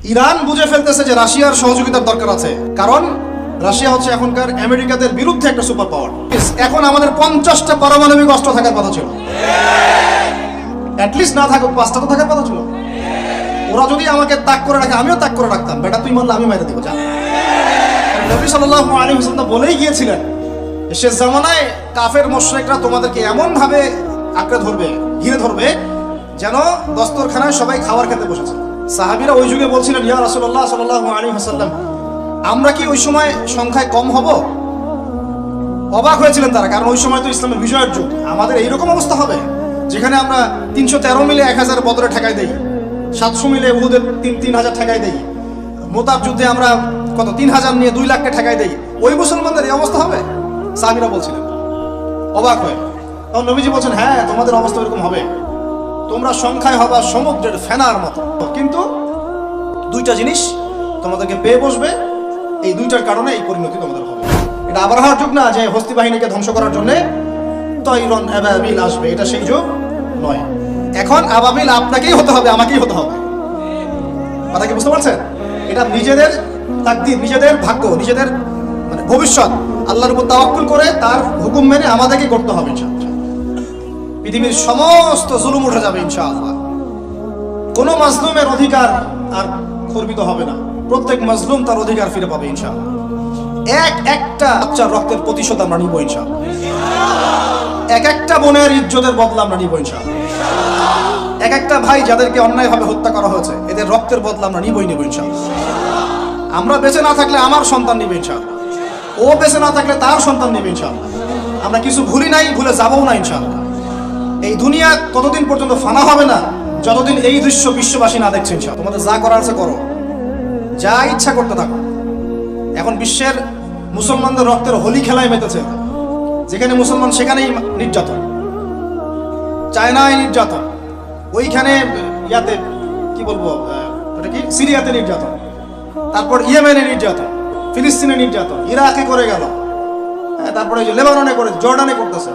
Iran বুঝে ফেলতেছে যে রাশিয়ার সহযোগিতার দরকার আছে, কারণ রাশিয়া হচ্ছে এখনকার আমেরিকাদের বিরুদ্ধে একটা সুপার পাওয়ার। এখন আমাদের 50টা পারমাণবিক অস্ত্র থাকার কথা ছিল, অ্যাটলিস্ট না থাকুক 5টা তো থাকার কথা ছিল। ওরা যদি আমাকে তাক করে রাখে আমিও তাক করে রাখতাম, বেটা তুই মারলে আমি মেরে দিব। যা, নবী সাল্লাল্লাহু আলাইহি ওয়াসাল্লাম বলেই গিয়েছিলেন শেষ জামানায় কাফের মুশরিকরা তোমাদেরকে এমন ভাবে আঁকড়ে ধরবে, ঘিরে ধরবে, যেন দস্তরখানায় সবাই খাবার খেতে বসেছে। সাহাবীরা ওই যুগে বলছিলেন, ইয়া রাসূলুল্লাহ সাল্লাল্লাহু আলাইহি ওয়াসাল্লাম, আমরা কি ওই সময় সংখ্যায় কম হব? অবাক হয়েছিলেন তারা, কারণ ওই সময় তো ইসলামের বিজয়ের যুগ। আমাদের এইরকম অবস্থা হবে যেখানে আমরা 313 মিলে 1000 বদরে ঠেকাই দেই, 700 মিলে উহুদের 3000 ঠেকাই দেই, মোতাব যুদ্ধে আমরা কত 3000 নিয়ে 2 লাখকে ঠেকাই দেই। ওই মুসলমানদের এই অবস্থা হবে? সাহাবীরা বলছিলেন অবাক হয়ে। তখন নবীজি বলছেন, হ্যাঁ তোমাদের অবস্থা এরকম হবে, তোমরা সংখ্যায় হবা সমুদ্রের ফেনার মতো, কিন্তু 2টা জিনিস তোমাদেরকে পেয়ে বসবে, এই 2টার কারণে এই পরিণতি তোমাদের হবে। এটা আবরাহার যুগ না যে হস্তি বাহিনীকে ধ্বংস করার জন্য তৈরন আবাবিল আসবে, এটা সেই যুগ নয়। এখন আবাবিল আপনাকেই হতে হবে, আমাকেই হতে হবে। কথা কি বুঝতে পারছেন? এটা নিজেদের তাকদীর, নিজেদের ভাগ্য, নিজেদের মানে ভবিষ্যৎ আল্লাহর উপর তাওয়াক্কুল করে তার হুকুম মেনে আমাদেরকে করতে হবে ইনশাআল্লাহ। পৃথিবীর সমস্ত জুলুম উঠে যাবে ইনশাআল্লাহ। কোনো মাজলুমের অধিকার আর খর্বিত হবে না, প্রত্যেক মাজলুম তার অধিকার ফিরে পাবে ইনশাআল্লাহ। একটা বাচ্চার রক্তের প্রতিশোধ আমরা নিব ইনশাআল্লাহ। একটা বোনের ইজ্জতের বদলা আমরা নিব ইনশাআল্লাহ। একটা ভাই যাদেরকে অন্যায়ভাবে হত্যা করা হয়েছে, এদের রক্তের বদলা আমরা নিব ইনশাআল্লাহ। আমরা বেঁচে না থাকলে আমার সন্তান নিবে ইনশাআল্লাহ, ও বেঁচে না থাকলে তার সন্তান নিবে ইনশাআল্লাহ। আমরা কিছু ভুলি নাই, ভুলে যাবও না ইনশাআল্লাহ। এই দুনিয়া ততদিন পর্যন্ত ফানা হবে না যতদিন এই দৃশ্য বিশ্ববাসী না দেখছে ইনশাআল্লাহ। তোমাদের যা করার আছে করো, যা ইচ্ছা করতে থাকো। এখন বিশ্বের মুসলমানদের রক্তের হোলি খেলায় মেতেছে, যেখানে মুসলমান সেখানেই নির্যাতন, চায়নায় নির্যাতন, ওইখানে ইয়াতে কি বলবো ওটা কি সিরিয়াতে নির্যাতন, তারপর ইয়েমেনে নির্যাতন, ফিলিস্তিনে নির্যাতন, ইরাকে করে গেল, তারপরে যে লেবাননে করে, জর্ডানে করতেছে,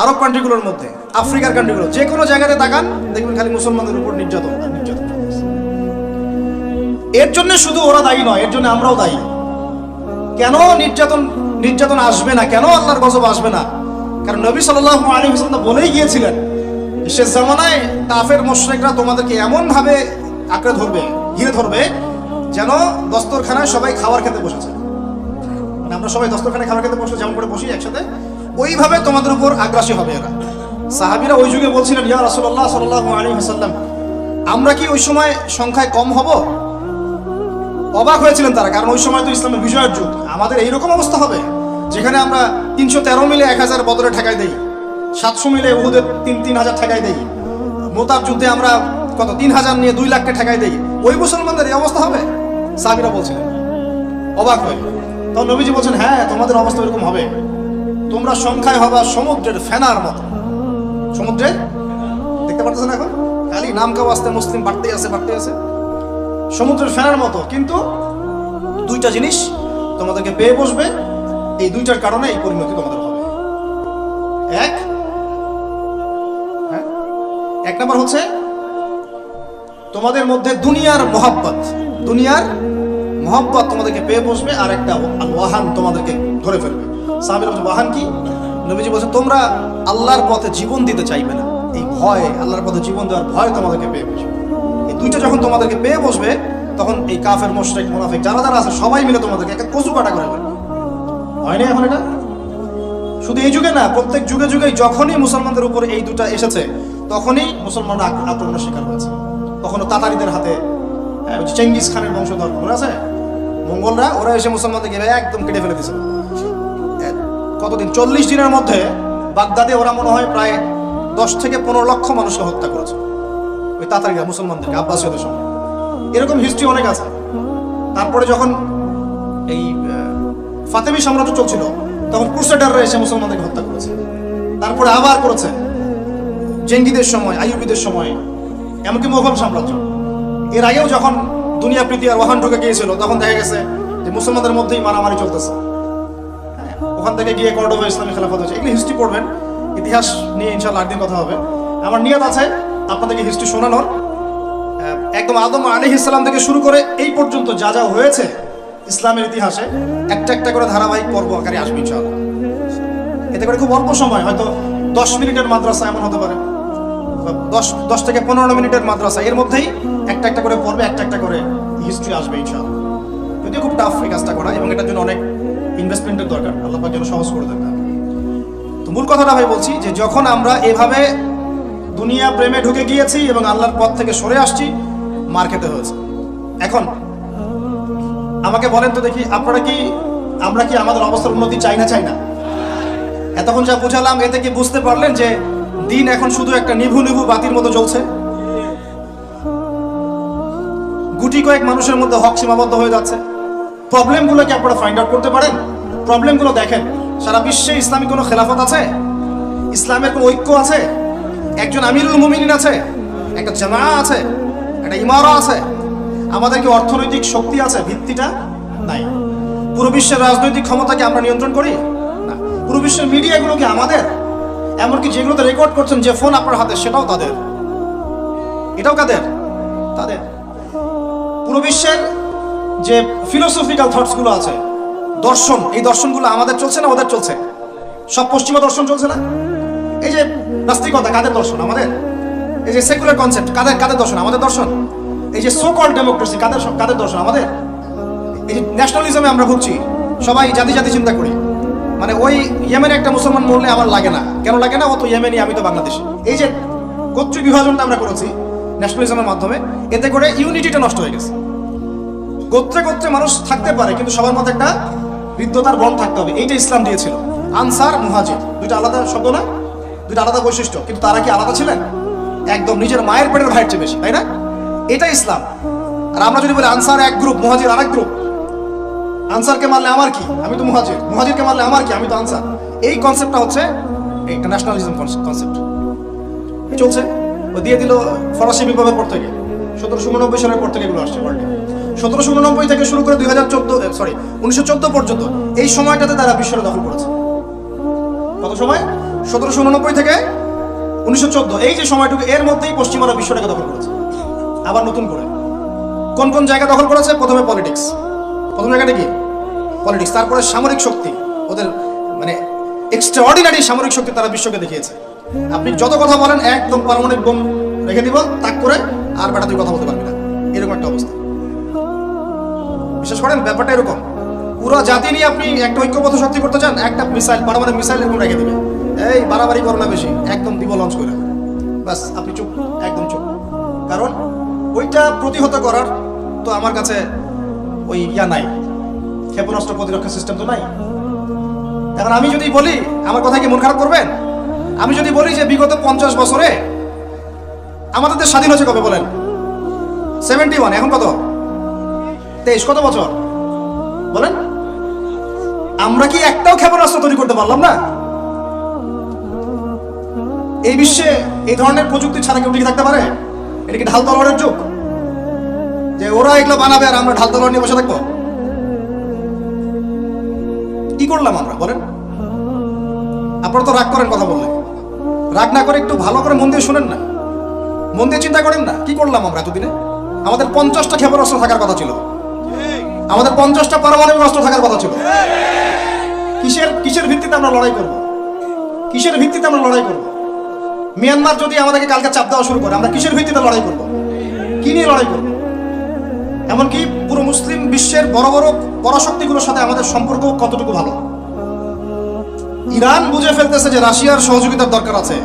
আরব কান্ট্রিগুলোর মধ্যে, আফ্রিকার কান্ট্রিগুলো, যে কোনো জায়গাতে তাকান দেখবেন খালি মুসলমানদের উপর নির্যাতন নির্যাতন। এর জন্য শুধু ওরা দায়ী নয়, এর জন্য আমরাও দায়ী। কেন নির্যাতন আসবে না, কেন আল্লাহর গজব আসবে না? কারণ নবী সাল্লাল্লাহু আলাইহি ওয়াসাল্লাম বলেই গিয়েছিলেন শেষ জামানায় কাফের মুশরিকরা তোমাদেরকে এমন ভাবে আঁকড়ে ধরবে, ঘিরে ধরবে, যেন দস্তরখানায় সবাই খাবার খেতে বসেছে। মানে আমরা সবাই দস্তরখানায় খাবার খেতে বসে যেমন করে বসি একসাথে, ওইভাবে তোমাদের উপর আগ্রাসী হবে এরা। সাহাবীরা ওই যুগে বলছিলেন, ইয়া রাসূলুল্লাহ সাল্লাল্লাহু আলাইহি ওয়াসাল্লাম, আমরা কি ওই সময় সংখ্যায় কম হব? অবাক হয়েছিলেন তারা, কারণ ওই সময় তো ইসলামের বিজয়ের যুগ। আমাদের এইরকম অবস্থা হবে যেখানে আমরা 313 মিলে 1000 বদরে ঠেকাই দেই, 700 মিলে উহুদের 3000 ঠেকাই দেই, মোতাব যুদ্ধে আমরা কত 3000 নিয়ে 2 লাখকে ঠেকাই দেই। ওই মুসলমানদের এই অবস্থা হবে? সাহাবীরা বলছিলেন অবাক হয়ে। তখন নবীজি বলছেন, হ্যাঁ তোমাদের অবস্থা এরকম হবে, তোমরা সংখ্যায় হবা সমুদ্রের ফেনার মতো। সমুদ্রের দেখতে পারতেছেন এখন খালি নাম কাও আসতে মুসলিম বাড়তেই আছে, সমুদ্রের ফেনার মতো, কিন্তু 2টা জিনিস তোমাদেরকে পেয়ে বসবে, এই 2টার কারণে এই পরিণতি তোমাদের হবে। এক নম্বর হচ্ছে তোমাদের মধ্যে দুনিয়ার মহব্বত তোমাদেরকে পেয়ে বসবে, আর একটা ওয়াহান তোমাদেরকে ধরে ফেলবে। সাহাবীরা বলছে, ওয়াহান কি? নবীজি বলছে, তোমরা আল্লাহর পথে জীবন দিতে চাইবে না, এই ভয়, আল্লাহর পথে জীবন দেওয়ার ভয় তোমাদেরকে পেয়ে বসবে। এই 2টা যখন তোমাদেরকে পেয়ে বসবে, তখন এই কাফের মুশরিক মুনাফিক যারা যারা আছে সবাই মিলে তোমাদেরকে একটা কচু কাটা করে ফেলবে। হয়নি এখন এটা? শুধু এই যুগে না, প্রত্যেক যুগে যুগেই যখনই মুসলমানদের উপরে এই 2টা এসেছে, তখনই মুসলমানরা আক্রমণের শিকার হয়েছে। কখনো তাতারিদের হাতে, চেঙ্গিস খানের বংশধর মনে আছে, মঙ্গলরা, ওরা এসে মুসলমানদেরকে একদম কেটে ফেলে দিয়েছিল। কতদিন? 40 দিনের মধ্যে বাগদাদে ওরা মনে হয় প্রায় 10 থেকে 15 লক্ষ মানুষকে হত্যা করেছে, ওই তাতারিরা মুসলমানদেরকে, আব্বাসীয়দের সঙ্গে। এরকম হিস্ট্রি অনেক আছে। তারপরে যখন এই ফাতেমি সাম্রাজ্য চলছিল, তখন ক্রুসেডাররা এসে মুসলমানদেরকে হত্যা করেছে। তারপরে আবার করেছে জেঙ্গিদের সময়, আইয়ুবীদের সময়, এমনকি মোগল সাম্রাজ্য। এর আগেও যখন দুনিয়া প্রীতি আর ওয়াহান ঢুকে গিয়েছিল, তখন দেখা গেছে যে মুসলমানদের মধ্যেই মারামারি চলতেছে। ওখান থেকে গিয়ে কর্ডোবা ইসলামী খেলাফত হয়েছে। এগুলি হিস্ট্রি পড়বেন, ইতিহাস নিয়ে ইনশাআল্লাহ একদিন কথা হবে। আমার নিয়ত আছে আপনাদেরকে হিস্ট্রি শোনানোর, একদম আদম আলাইহিস সালাম থেকে শুরু করে এই পর্যন্ত যা যা হয়েছে ইসলামের ইতিহাসে একটা একটা করে ধারাবাহিক পর্ব আকারে আসবে ইনশাআল্লাহ। এতে করে খুব অল্প সময়, হয়তো 10 মিনিটের মাদ্রাসা এমন হতে পারে, 10 থেকে 15 মিনিটের মাদ্রাসা, এর মধ্যেই একটা একটা করে পর্বে একটা একটা করে হিস্ট্রি আসবে ইনশাআল্লাহ। যদিও খুব টাফ এই কাজটা করা এবং এটার জন্য অনেক ইনভেস্টমেন্টের দরকার, আল্লাহ পাক যেন সহজ করে দেন। তো মূল কথাটা ভাই বলছি যে যখন আমরা এভাবে দুনিয়া প্রেমে ঢুকে গিয়েছি এবং আল্লাহর পথ থেকে সরে আসছি, মার খেতে হয়েছে। এখন আমাকে বলেন তো দেখি, আমরা কি আমাদের অবস্থার উন্নতি চাই না? এতক্ষণ যা বুঝালাম এতে কি বুঝতে পারলেন যে দিন এখন শুধু একটা নিভু নিভু বাতির মতো জ্বলছে? গুটি কয়েক মানুষের মধ্যে হক সীমাবদ্ধ হয়ে যাচ্ছে। প্রবলেমগুলো কি আপনারা ফাইন্ড আউট করতে পারেন? প্রবলেমগুলো দেখেন। সারা বিশ্বে ইসলামিক কোনো খেলাফত আছে? ইসলামের কোনো ঐক্য আছে? একজন আমিরুল মুমিনিন আছে? একটা জামাআত আছে? একটা ইমারা আছে? আমাদের কি অর্থনৈতিক শক্তি আছে? ভিত্তিটা নাই। পুরো বিশ্বের রাজনৈতিক ক্ষমতাকে আমরা নিয়ন্ত্রণ করি না। পুরো বিশ্বের মিডিয়াগুলো কি আমাদের? এমনকি যেগুলোতে রেকর্ড করছেন, যে ফোন আপনার হাতে, সেটাও তাদের। এটাও কাদের? তাদের। পুরো বিশ্বের যে ফিলোসফিক্যাল থটসগুলো আছে, দর্শন, এই দর্শনগুলো আমাদের চলছে না ওদের চলছে? সব পশ্চিমা দর্শন চলছে না? এই যে নাস্তিকতা, কাদের দর্শন? আমাদের। এই যে সেকুলার কনসেপ্ট, কাদের দর্শন? আমাদের দর্শন। এই যে সো কল্ড ডেমোক্রেসি, কাদের দর্শন? আমাদের। এই যে ন্যাশনালিজমে আমরা ভুগছি, সবাই জাতি চিন্তা করি। মানে ওই ইয়েমেনে একটা মুসলমান মরলে আমার লাগে না, কেন লাগে না? ও তো ইয়েমেনি, আমি তো বাংলাদেশি। এই যে গোত্রীয় বিভাজনটা আমরা করেছি ন্যাশনালিজমের মাধ্যমে, এতে করে ইউনিটিটা নষ্ট হয়ে গেছে। গোত্রে মানুষ থাকতে পারে, কিন্তু সবার মধ্যে একটা হৃদ্যতার বন্ড থাকতে হবে। এইটা ইসলাম দিয়েছিল। আনসার, মুহাজির, দুইটা আলাদা শব্দ না? দুইটা আলাদা বৈশিষ্ট্য, কিন্তু তারা কি আলাদা ছিলেন? একদম নিজের মায়ের পেটের ভাইয়ের চেয়ে বেশি, তাই না? এটা ইসলাম। আর আমরা যদি বলি আনসার এক গ্রুপ, মুহাজির আরেক গ্রুপ, আনসারকে মারলে আমার কি, আমি তো মুহাজির, মুহাজিরকে মারলে আমার কি, আমি তো আনসার। এই কনসেপ্টটা হচ্ছে একটা ন্যাশনালিজম কনসেপ্ট চলছে। ও দিয়ে দিল ফরাসি বিপ্লবের পর থেকে, 1789 সালের পর থেকে এগুলো আসছে ওয়ার্ল্ডে। 1789 থেকে শুরু করে 1914 পর্যন্ত এই সময়টাতে তারা বিশ্বটা দখল করেছে। কত সময়? 1789 থেকে 1914, এই যে সময়টুকু, এর মধ্যেই পশ্চিমারা বিশ্বটাকে দখল করেছে। আবার নতুন করে কোন জায়গা দখল করেছে? প্রথমে পলিটিক্স, প্রথম জায়গাটা কি? পলিটিক্স। তারপরে সামরিক শক্তি, ওদের মানে এক্সট্রাঅর্ডিনারি সামরিক শক্তি তারা বিশ্বকে দেখিয়েছে। আপনি যত কথা বলেন, একদম পারমাণবিক বোম রেখে দিব তাক করে, আর বেটা তুই কথা বলতে পারবি না, এরকম একটা অবস্থা। বিশেষ করেন ব্যাপারটা এরকম, পুরো জাতি নিয়ে আপনি একটা ঐক্যবদ্ধ শক্তি করতে চান, একটা মিসাইল, পারমাণবিক মিসাইল এরকম রেখে দিবে, এই বাড়াবাড়ি করো না বেশি, একদম দিব লঞ্চ করে, বাস আপনি চুপ, একদম চুপ। কারণ ওইটা প্রতিহত করার তো আমার কাছে ওই নাই, ক্ষেপণাস্ত্র প্রতিরক্ষা সিস্টেম তো নাই। এখন আমি যদি বলি, আমার কথা কি মন খারাপ করবেন? আমি যদি বলি যে বিগত 50 বছরে আমাদের দেশ স্বাধীন হয়েছে কবে বলেন? 71, এখন কত? 23, কত বছর বলেন? আমরা কি একটাও ক্ষেপণাস্ত্র তৈরি করতে পারলাম না? এই বিশ্বে এই ধরনের প্রযুক্তি ছাড়া কেউ টিকে থাকতে পারে? এটা কি ঢাল তলোয়ারের যুগ যে ওরা এগুলো বানাবে আর আমরা ঢাল তলোয়ার নিয়ে বসে থাকবো? কি করলাম আমরা বলেন? আপনারা তো রাগ করেন কথা বললে, রাগ না করে একটু ভালো করে মন দিয়ে শুনেন না, মন দিয়ে চিন্তা করেন না। কি করলাম আমরা এতদিনে? আমাদের 50টা ক্ষেপণাস্ত্র থাকার কথা ছিল, আমাদের 50টা পারমাণবিক অস্ত্র থাকার কথা ছিল। কিসের ভিত্তিতে আমরা লড়াই করব? কিসের ভিত্তিতে আমরা লড়াই করব? মিয়ানমার যদি আমাদেরকে কালকে চাপ দেওয়া শুরু করে, আমরা কিসের ভিত্তিতে লড়াই করব? কি নিয়ে লড়াই করব? এমনকি পুরো মুসলিম বিশ্বের বড় বড় পরাশক্তিগুলোর সাথে আমাদের সম্পর্ক কতটুকু ভালো? ইরান বুঝে ফেলতেছে যে রাশিয়ার সহযোগিতার দরকার আছে,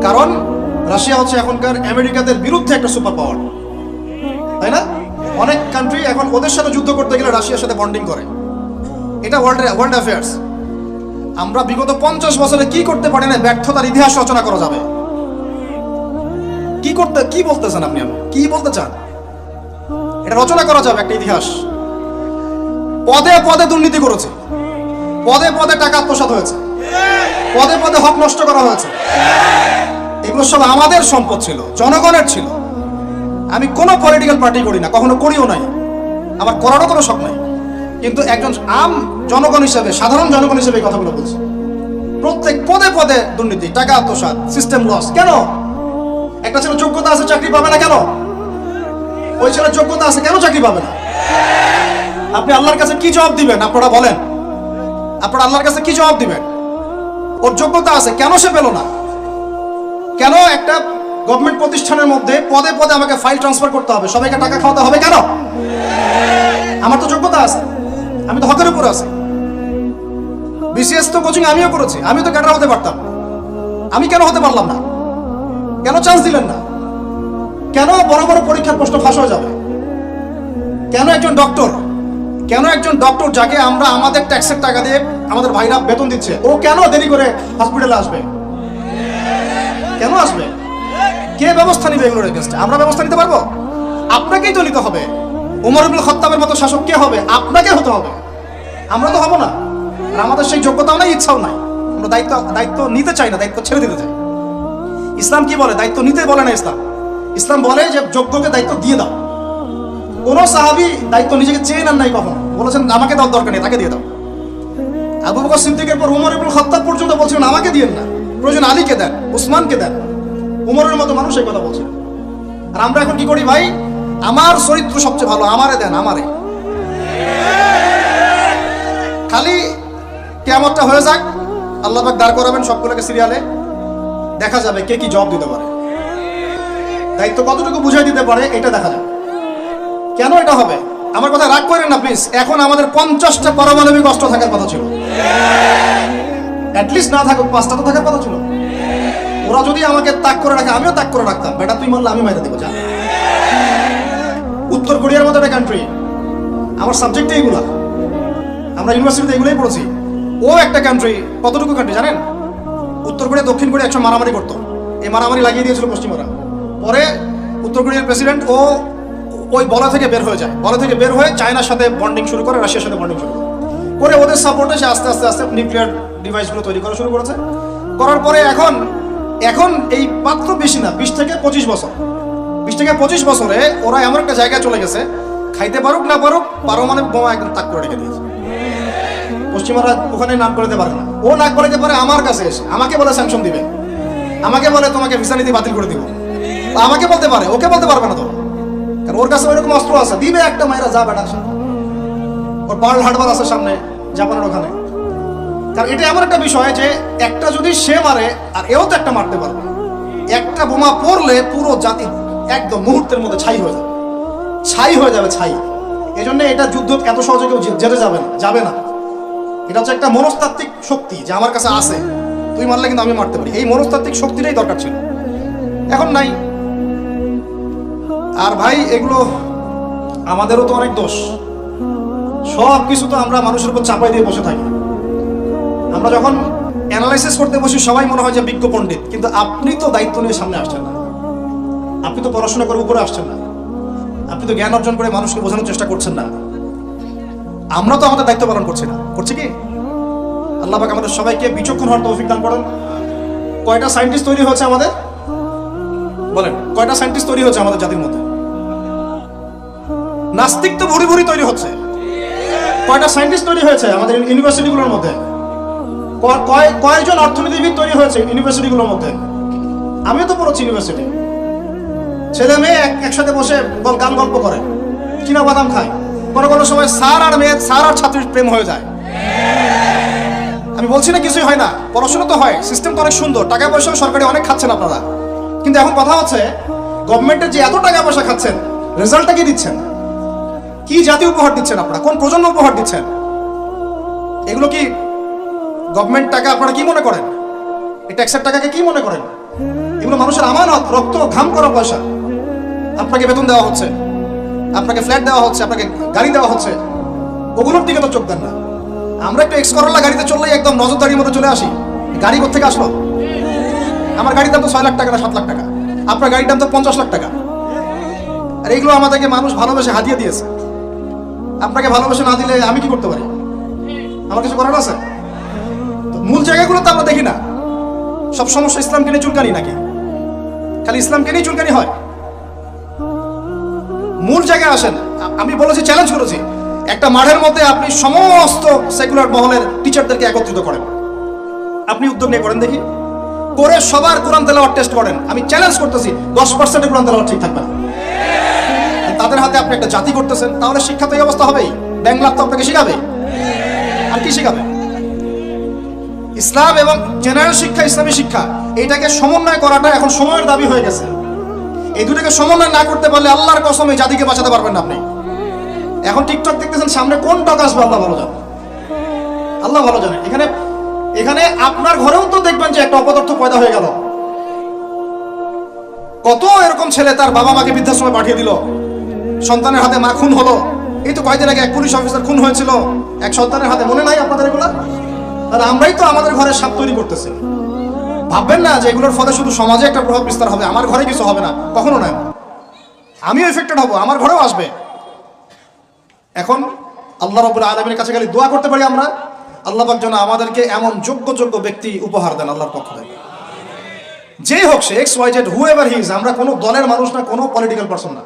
কারণ রাশিয়া হচ্ছে এখনকার আমেরিকাদের বিরুদ্ধে একটা সুপার পাওয়ার, তাই না? অনেক কান্ট্রি এখন ওদের সাথে যুদ্ধ করতে গেলে রাশিয়ার সাথে বন্ডিং করে। এটা ওয়ার্ল্ড অ্যাফেয়ার্স। আমরা বিগত 50 বছরে কি করতে পারি না, ব্যর্থতার ইতিহাস রচনা করা যাবে। কি বলতেছেন আপনি? কি বলতে চান? এটা রচনা করা যাবে একটা ইতিহাস। পদে পদে দুর্নীতি করেছে, পদে পদে টাকা আত্মসাৎ হয়েছে, পদে পদে হক নষ্ট করা হয়েছে। এগুলো সব আমাদের সম্পদ ছিল, জনগণের ছিল। আমি কোনো পলিটিক্যাল পার্টি করি না, কখনো করিও নাই, আমার করারও কোনো শখ নাই। কিন্তু একজন জনগণ হিসেবে, সাধারণ জনগণ হিসেবে এই কথাগুলো বলছি। প্রত্যেক পদে পদে দুর্নীতি, টাকা আত্মসাৎ, সিস্টেম লস। কেন? একটা ছেলে যোগ্যতা আছে, চাকরি পাবে না কেন? ওই ছেলের যোগ্যতা আছে, কেন চাকরি পাবে না? আপনি আল্লাহর কাছে কি জবাব দিবেন? আপনারা বলেন, আপনারা আল্লাহর কাছে কি জবাব দিবেন? ওর যোগ্যতা আছে, কেন সে পেল না? কেন একটা গভর্নমেন্ট প্রতিষ্ঠানের মধ্যে পদে পদে আমাকে ফাইল ট্রান্সফার করতে হবে, সবাইকে টাকা খাওয়াতে হবে কেন? আমার তো যোগ্যতা আছে, আমি তো হকের উপর আছি। বিসিএস তো কোচিং আমিও করেছি, আমি তো ক্যাডার হতে পারতাম, আমি কেন হতে পারলাম না? কেন চান্স দিলেন না? কেন বড় বড় পরীক্ষার প্রশ্ন ফাঁস হয়ে যাবে? কেন একজন ডক্টর যাকে আমরা আমাদের ট্যাক্সের টাকা দিয়ে আমাদের ভাইরা বেতন দিচ্ছে, ও কেন দেরি করে হসপিটালে আসবে? কেন আসবে? কে ব্যবস্থা নিবে এগুলোর এগেইনস্টে? আমরা ব্যবস্থা নিতে পারবো? আপনাকেই তো নিতে হবে। ওমর ইবনে খাত্তাবের মতো শাসক কে হবে? আপনাকে হতে হবে, আমরা তো হব না। আর আমাদের সেই যোগ্যতাও নাই, ইচ্ছাও নাই। আমরা দায়িত্ব নিতে চাই না, দায়িত্ব ছেড়ে দিতে চাই। ইসলাম কি বলে? দায়িত্ব নিতে বলে না ইসলাম বলে যে যোগ্যকে দায়িত্ব দিয়ে দাও। কোন সাহাবী দায়িত্ব নিজেকে চেয়ে নেন নাই কখনো, বলেছেন আমাকে দাও, দরকার নেই, তাকে দিয়ে দাও। আবু বকর সিদ্দিকের পর ওমর ইবনে খাত্তাব পর্যন্ত বলছেন আমাকে দিয়েন না, প্রয়োজন আলীকে দেন, উসমানকে দেন। উমরের মতো মানুষ এই কথা বলছেন। আর আমরা এখন কি করি ভাই? আমার চরিত্র সবচেয়ে ভালো, আমারে দেন, আমারে। খালি কিয়ামতটা হয়ে যাক, আল্লাহ পাক দাঁড় করাবেন সবগুলোকে সিরিয়ালে, দেখা যাবে কে কি জবাব দিতে পারে, দায়িত্ব কতটুকু বুঝাই দিতে পারে, এটা দেখা যাবে। কেন এটা হবে? আমার কথা রাগ করেন না প্লিজ। এখন আমাদের 50টা পারমাণবিক অস্ত্র থাকার কথা ছিল, অ্যাটলিস্ট না থাকুক 5টা তো থাকার কথা ছিল। ওরা যদি আমাকে তাক করে রাখে, আমিও তাক করে রাখতাম। বেটা তুই মানলে আমি মেরে দেবো, যা। উত্তর কোরিয়ার মতো একটা কান্ট্রি, আমার সাবজেক্টে এগুলা, আমরা ইউনিভার্সিটিতে এগুলোই পড়েছি। ও একটা কান্ট্রি, কতটুকু কান্ট্রি জানেন? উত্তর কোরিয়া দক্ষিণ কোরিয়া একসময় মারামারি করতো, এই মারামারি লাগিয়ে দিয়েছিল পশ্চিমারা। পরে উত্তর কোরিয়ার প্রেসিডেন্ট ওই বলা থেকে বের হয়ে যায়, বলা থেকে বের হয়ে চায়নার সাথে বন্ডিং শুরু করে, রাশিয়ার সাথে বন্ডিং শুরু করে ওদের সাপোর্টে সে আস্তে আস্তে নিউক্লিয়ার ডিভাইসগুলো তৈরি করা শুরু করেছে। করার পরে এখন এই মাত্র বেশি না, 20 থেকে 25 বছরে ওরা এমন একটা জায়গায় চলে গেছে, খাইতে পারুক না পারুক পারমাণবিক বোমা একদম তাক করে রেখে দিয়েছে। পশ্চিমারা ওখানে নাক করতে পারে না, ও নাক করতে পারে আমার কাছে এসে, আমাকে বলে স্যাংশন দিবে, আমাকে বলে তোমাকে ভিসা নীতি বাতিল করে দিব, আমাকে বলতে পারে, ওকে বলতে পারবে না তো, কারণ ওর কাছে ওইরকম অস্ত্র আছে, দিবে একটা মায়েরা, যা বেটা। ওর পার্ল হারবার আছে সামনে জাপানের ওখানে। কারণ এটা এমন একটা বিষয় যে একটা যদি সে মারে, আর এও তো একটা মারতে পারবে। একটা বোমা পড়লে পুরো জাতি একদম মুহূর্তের মধ্যে ছাই হয়ে যাবে। এই জন্য এটা যুদ্ধ এত সহজে কেউ যেতে যাবে না। এটা হচ্ছে একটা মনস্তাত্ত্বিক শক্তি যে আমার কাছে আছে, তুই মারলে কিন্তু আমি মারতে পারি। এই মনস্তাত্ত্বিক শক্তিটাই দরকার ছিল, এখন নাই। আর ভাই এগুলো আমাদেরও তো অনেক দোষ, সব কিছু তো আমরা মানুষের উপর চাপাই দিয়ে বসে থাকি। আমরা যখন অ্যানালাইসিস করতে বসি সবাই মনে হয় যে বিজ্ঞ পণ্ডিত, কিন্তু আপনি তো দায়িত্ব নিয়ে সামনে আসছেন না, আপনি তো পড়াশোনা করে উপরে আসছেন না, আপনি তো জ্ঞান অর্জন করে মানুষকে বোঝানোর চেষ্টা করছেন না। আমরা তো আমাদের দায়িত্ব পালন করছি না, করছি কি? আল্লাহ পাক আমাদের সবাইকে বিচক্ষণ হওয়ার তৌফিক দান করেন। কয়টা সায়েন্টিস্ট তৈরি হয়েছে আমাদের? বলেন, কয়টা সায়েন্টিস্ট তৈরি হয়েছে আমাদের জাতির মধ্যে? নাস্তিক তো ভরি ভরি তৈরি হচ্ছে। কয়টা সায়েন্টিস্ট তৈরি হয়েছে আমাদের ইউনিভার্সিটিগুলোর মধ্যে? কয়জন অর্থনীতিবিদ তৈরি হয়েছে ইউনিভার্সিটিগুলোর মধ্যে? আমিও তো পড়ছি ইউনিভার্সিটি। ছেলে মেয়ে একসাথে বসে গান গল্প করে, চীনা বাদাম খায়। কোনো সময় স্যার আর ছাত্রীর প্রেম হয়ে যায়। আমি বলছি না কিছুই হয় না, পড়াশোনা তো হয়, সিস্টেম তো অনেক সুন্দর, টাকা পয়সা সরকারি অনেক খাচ্ছেন আপনারা। কিন্তু এখন কথা হচ্ছে গভর্নমেন্টের যে এত টাকা পয়সা খাচ্ছেন, রেজাল্টটা কি দিচ্ছেন? কি জাতি উপহার দিচ্ছেন আপনারা? কোন প্রজন্ম উপহার দিচ্ছেন? এগুলো কি গভর্নমেন্ট টাকা আপনারা কি মনে করেন? এই ট্যাক্সের টাকাকে কি মনে করেন? এগুলো মানুষের আমানত, রক্ত ঘাম করা পয়সা। আপনাকে বেতন দেওয়া হচ্ছে, আপনাকে ফ্ল্যাট দেওয়া হচ্ছে, আপনাকে গাড়ি দেওয়া হচ্ছে, ওগুলোর দিকে তো চোখ দেন না। আমরা একটু এক্স করোলা গাড়িতে চললেই একদম নজরদারির মধ্যে চলে আসি। গাড়ি কোথেকে আসলো? আমার গাড়ির দাম তো 6 লাখ টাকা না 7 লাখ টাকা, আপনার গাড়ির দাম তো 50 লাখ টাকা। আর এইগুলো আমাদেরকে মানুষ ভালোবেসে হাতিয়ে দিয়েছে। আপনাকে ভালোবেসে না দিলে আমি কি করতে পারি? আমার কিছু করার আছে? তো মূল জায়গাগুলো তো আমরা দেখি না। সব সমস্যা ইসলামকে নিয়ে চুলকানি নাকি? খালি ইসলামকে নিয়ে চুলকানি হয়? মূল জায়গায় আসেন। আমি বলেছি, চ্যালেঞ্জ করেছি, একটা মাঠের মধ্যে আপনি সমস্ত সেকুলার মহলের টিচারদেরকে একত্রিত করেন, আপনি উদ্যোগ নিয়ে করেন দেখি, করে সবার কোরআন তেলাওয়াত টেস্ট করেন। আমি চ্যালেঞ্জ করতেছি 10% কোরআন তেলাওয়াত ঠিক থাকবে না। তাদের হাতে আপনি একটা জাতি করতেছেন, তাহলে শিক্ষা তো এই অবস্থা হবেই। ব্যাংক লাভ তো আপনাকে শিখাবে, আর কি শিখাবে? ইসলাম এবং জেনারেল শিক্ষা, ইসলামী শিক্ষা, এইটাকে সমন্বয় করাটা এখন সময়ের দাবি হয়ে গেছে। এই দুটাকে সমন্বয় না করতে পারলে আল্লাহর কসম এই জাতিকে বাঁচাতে পারবেন না আপনি। এখন টিকটক দেখতেছেন, সামনে কোন টক আসবে আল্লাহ ভালো জানে, আল্লাহ ভালো জানে। এখানে আপনার ঘরেও তো দেখবেন যে একটা অপদার্থ পয়দা হয়ে গেল। কত এরকম ছেলে তার বাবা মাকে বৃদ্ধাশ্রমে পাঠিয়ে দিল, সন্তানের হাতে মা খুন হলো। এই তো কয়েকদিন আগে এক পুলিশ অফিসার খুন হয়েছিল এক সন্তানের হাতে, মনে নাই আপনাদের এগুলা? তাহলে আমরাই তো আমাদের ঘরে সাপ তৈরি করতেছি। ভাববেন না যে এগুলোর ফলে শুধু সমাজে একটা প্রভাব বিস্তার হবে, আমার ঘরে কিছু হবে না, কখনো নয়। আমিও এফেক্টেড হব, আমার ঘরেও আসবে। এখন আল্লাহ রাব্বুল আলামিনের কাছে খালি দোয়া করতে পারি আমরা, আল্লাহ পাক যেন আমাদেরকে এমন যোগ্য ব্যক্তি উপহার দেন আল্লাহর পক্ষ থেকে। যে হোক সে X Y Z, however he is, আমরা কোনো দলের মানুষ না, কোনো পলিটিক্যাল পারসন না।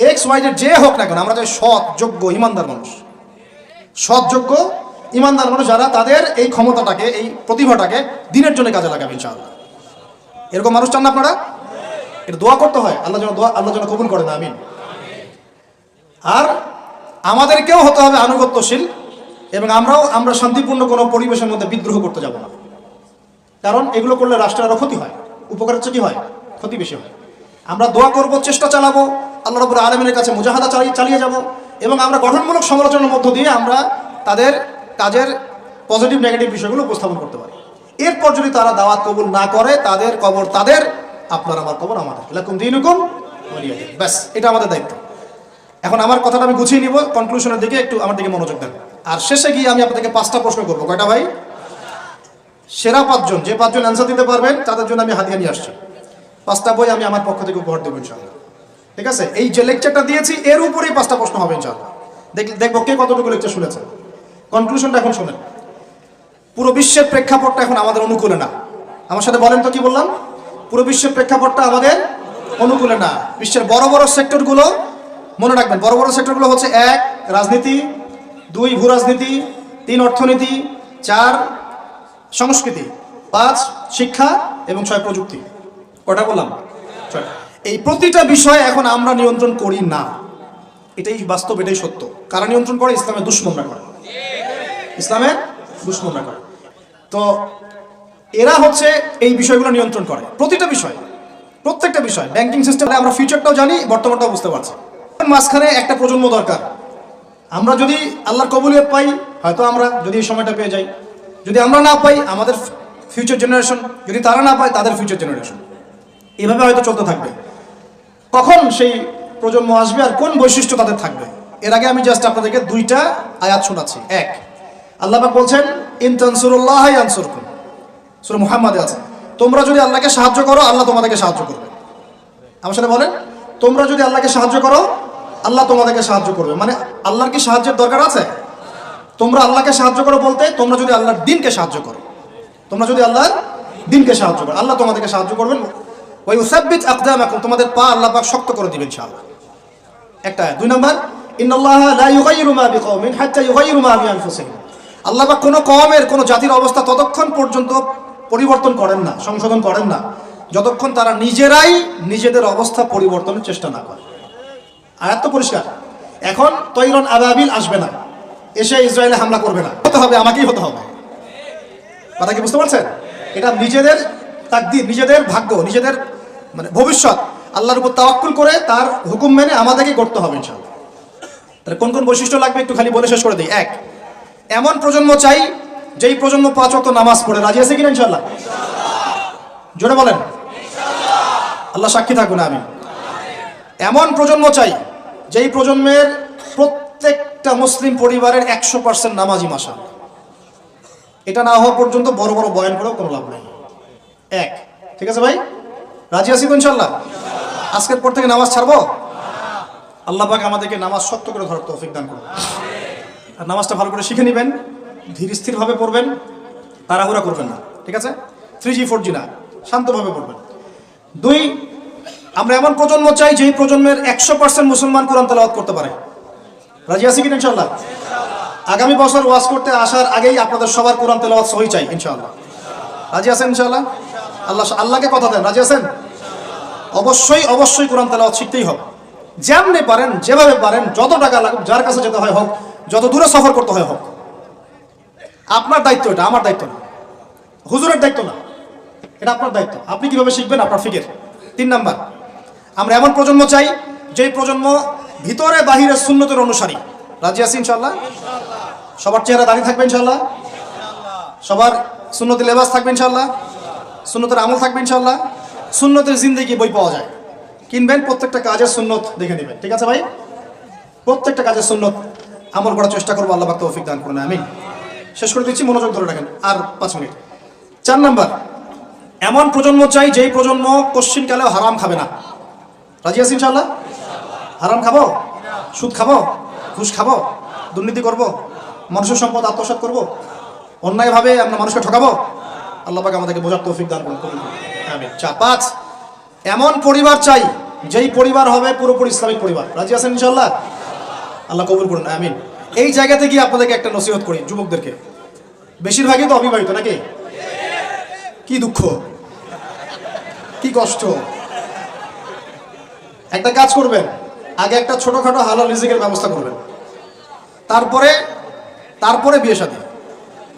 এক্স ওয়াই জেড যে হোক না কেন, আমরা চাই সৎ, যোগ্য, ইমানদার মানুষ। সৎ, যোগ্য, ইমানদার মানুষ যারা তাদের এই ক্ষমতাটাকে, এই প্রতিভাটাকে দিনের জন্য কাজে লাগাবে ইনশাআল্লাহ। এরকম মানুষ চান না আপনারা? এটা দোয়া করতে হয়, আল্লাহ যেন কবুল করেন, আমিন। আর আমাদেরকেও হতে হবে আনুগত্যশীল, এবং আমরা শান্তিপূর্ণ কোনো পরিবেশের মধ্যে বিদ্রোহ করতে যাব না। কারণ এগুলো করলে রাষ্ট্রের আরো ক্ষতি হয়, উপকার হচ্ছে কি হয়, ক্ষতি বেশি হয়। আমরা দোয়া করব, চেষ্টা চালাবো, আল্লাহ রাব্বুল আলামিনের কাছে মুজাহাদা চালিয়ে যাব, এবং আমরা গঠনমূলক সমালোচনার মধ্য দিয়ে আমরা তাদের কাজের পজিটিভ নেগেটিভ বিষয়গুলো উপস্থাপন করতে পারি। এরপর যদি তারা দাওয়াত কবুল না করে, তাদের কবর তাদের, আপনার আমার কবর আমাদের। লাকুম দীনুকুম ওয়ালিয়া দীন। ব্যাস, এটা আমাদের দায়িত্ব। এখন আমার কথাটা আমি গুছিয়ে নিব, কনক্লুশনের দিকে একটু আমার দিকে মনোযোগ দেন। আর শেষে গিয়ে আমি আপনাদেরকে 5টা প্রশ্ন করবো। কয়টা ভাই? সেরা 5 জন, যে 5 জন অ্যান্সার দিতে পারবেন তাদের জন্য আমি হাদিয়া নিয়ে আসছি। 5টা বই আমি আমার পক্ষ থেকে উপহার দেবো ইনশাআল্লাহ। ঠিক আছে? এই যে লেকচারটা দিয়েছি এর উপরেই 5টা প্রশ্ন হবে ইনশাআল্লাহ। দেখবো কে কতটুকু লেকচার শুনেছে। কনক্লুশনটা এখন শোনেন। পুরো বিশ্বের প্রেক্ষাপটটা এখন আমাদের অনুকূলে না। আমার সাথে বলেন তো, কি বললাম? পুরো বিশ্বের প্রেক্ষাপটটা আমাদের অনুকূলে না। বিশ্বের বড় সেক্টরগুলো মনে রাখবেন, বড় সেক্টরগুলো হচ্ছে 1 রাজনীতি, 2 ভূ রাজনীতি, 3 অর্থনীতি, 4 সংস্কৃতি, 5 শিক্ষা, এবং 6 প্রযুক্তি। কটা বললাম? 6। এই প্রতিটা বিষয় এখন আমরা নিয়ন্ত্রণ করি না, এটাই বাস্তব, এটাই সত্য। কারা নিয়ন্ত্রণ করে? ইসলামের দুশমনরা করে, ইসলামের দুশমনরা করে। তো এরা হচ্ছে এই বিষয়গুলো নিয়ন্ত্রণ করে, প্রতিটা বিষয়, প্রত্যেকটা বিষয়। ব্যাংকিং সিস্টেমে আমরা ফিউচারটাও জানি, বর্তমানটাও বুঝতে পারছি। মাঝখানে একটা প্রজন্ম দরকার। আমরা যদি আল্লাহর কবুলিয়ত পাই, হয়তো আমরা যদি এই সময়টা পেয়ে যাই। যদি আমরা না পাই, আমাদের ফিউচার জেনারেশন, যদি তারা না পায়, তাদের ফিউচার জেনারেশন, এভাবে হয়তো চলতে থাকবে। কখন সেই প্রজন্ম আসবে আর কোন বৈশিষ্ট্য তাদের থাকবে, এর আগে আমি জাস্ট আপনাদেরকে 2টা আয়াত শোনাচ্ছি। 1, আল্লাহ পাক বলছেন, ইন তানসুরুল্লাহ ইয়ানসুরকুম, সূরা মুহাম্মাদে আছে, তোমরা যদি আল্লাহকে সাহায্য করো, আল্লাহ তোমাদেরকে সাহায্য করবে। আমার সাথে বলেন, তোমরা যদি আল্লাহকে সাহায্য করো, আল্লাহ তোমাদেরকে সাহায্য করবে। মানে আল্লাহর কি সাহায্যের দরকার আছে? তোমরা আল্লাহকে সাহায্য করো বলতে, তোমরা যদি আল্লাহর দ্বীনকে সাহায্য করো, তোমরা যদি আল্লাহর দ্বীনকে সাহায্য করো, আল্লাহ তোমাদেরকে সাহায্য করবেন। ওয়া ইউসাব্বিত আকদামাকুম, তোমাদের পা আল্লাহ পাক শক্ত করে দিবেন ইনশাআল্লাহ। একটা। 2 নাম্বার, ইন্নাল্লাহা লা ইউগাইয়িরু মা বিকওমিন হাত্তা ইউগাইয়িরু মা বিআনফুসিহিম, আল্লাহ পাক কোনো কওমের, কোনো জাতির অবস্থা ততক্ষণ পর্যন্ত পরিবর্তন করেন না, সংশোধন করেন না, যতক্ষণ তারা নিজেরাই নিজেদের অবস্থা পরিবর্তনের চেষ্টা না করে। আয়াত তো পরিষ্কার। এখন তৈরন আবাবিল আসবে না, এসে ইসরায়েলে হামলা করবে না, হতে হবে, আমাকেই হতে হবে। কথা কি বুঝতে পারছেন? এটা নিজেদের তাকদীর, নিজেদের ভাগ্য, নিজেদের মানে ভবিষ্যৎ আল্লাহর উপর তাওয়াক্কুল করে তার হুকুম মেনে আমাদেরকে করতে হবে ইনশাআল্লাহ। তাহলে কোন কোন বৈশিষ্ট্য লাগবে একটু খালি বলে শেষ করে দিই। 1, এমন প্রজন্ম চাই যেই প্রজন্ম 5 ওয়াক্ত নামাজ পড়ে। রাজি আছে কিনা ইনশাআল্লাহ? জোরে বলেন ইনশাআল্লাহ। আল্লাহ সাক্ষী থাকুন, আমিন। এমন প্রজন্ম চাই যেই প্রজন্মের প্রত্যেকটা মুসলিম পরিবারের 100% নামাজি মাশাআল্লাহ। এটা না হওয়া পর্যন্ত বড় বয়ান করেও কোনো লাভ নেই। 1, ঠিক আছে ভাই? রাজি আছি তো ইনশাআল্লাহ? আজকের পর থেকে নামাজ ছাড়বো? আল্লাহ পাক আমাদেরকে নামাজ শক্ত করে ধরার তৌফিক দান করুন। আর নামাজটা ভালো করে শিখে নেবেন, ধীর স্থিরভাবে পড়বেন, তাড়াহুড়া করবেন না, ঠিক আছে? 3G 4G না, শান্তভাবে পড়বেন। 2, আমরা এমন প্রজন্ম চাই যেই প্রজন্মের 100% মুসলমান কোরআন তেলাওয়াত করতে পারে। রাজি আছি কিনা ইনশাআল্লাহ? আগামী বছর ওয়াজ করতে আসার আগেই আপনাদের সবার কোরআন তেলাওয়াত সহি চাই ইনশাআল্লাহ। রাজি আছেন ইনশাআল্লাহ? আল্লাহকে কথা দেন, রাজি আছেন? অবশ্যই কোরআন তেলাওয়াত শিখতেই হবে। যেমনি পারেন, যেভাবে পারেন, যত টাকা লাগুক, যার কাছে যেতে হয় হোক, যত দূরে সফর করতে হয় হোক, আপনার দায়িত্ব এটা, আমার দায়িত্ব না, হুজুরের দায়িত্ব না, এটা আপনার দায়িত্ব। আপনি কিভাবে শিখবেন আপনার ফিকির। 3 নাম্বার, আমরা এমন প্রজন্ম চাই যেই প্রজন্ম ভিতরে বাহিরে সুন্নতের অনুসারী। রাজি আছি ইনশাআল্লাহ? সবার চেহারা দাঁড়িয়ে থাকবে ইনশাআল্লাহ? সবার সুন্নতি লেবাস থাকবে ইনশাআল্লাহ? সুন্নতের আমল থাকবে ইনশাআল্লাহ? সুন্নতের জিন্দেগি বই পাওয়া যায়, কিনবেন, প্রত্যেকটা কাজের সুন্নত দেখে নেবেন। ঠিক আছে ভাই? প্রত্যেকটা কাজের সুন্নত আমল করার চেষ্টা করবো। আল্লাহ পাক তৌফিক দান করুন, আমিন। শেষ করে দিচ্ছি, মনোযোগ ধরে রাখেন, আর 5 মিনিট। 4 নাম্বার, এমন প্রজন্ম চাই যেই প্রজন্ম কোশ্চিনকালেও হারাম খাবে না। রাজি আছি ইনশাআল্লাহ? হারাম খাবো? সুদ খাবো? ঘুষ খাবো? দুর্নীতি করব? মানুষের সম্পদ আত্মসাৎ করব? অন্যায়ভাবে আমরা মানুষকে ঠকাবো? আল্লাহ পাক আমাদেরকে বোঝার তৌফিক দান করুন, আমিন। 5, এমন পরিবার চাই যেই পরিবার হবে পুরোপুরি ইসলামিক পরিবার। রাজি আছেন ইনশাআল্লাহ? আল্লাহ কবুল করুন, আমিন। এই জায়গাতে গিয়ে আপনাদেরকে একটা নসিহত করি যুবকদেরকে, বেশিরভাগই তো অবিবাহিত নাকি? কি দুঃখ, কি কষ্ট। একটা কাজ করবেন, আগে একটা ছোটখাটো হালাল রিজিকের ব্যবস্থা করবেন, তারপরে বিয়ে শাদী।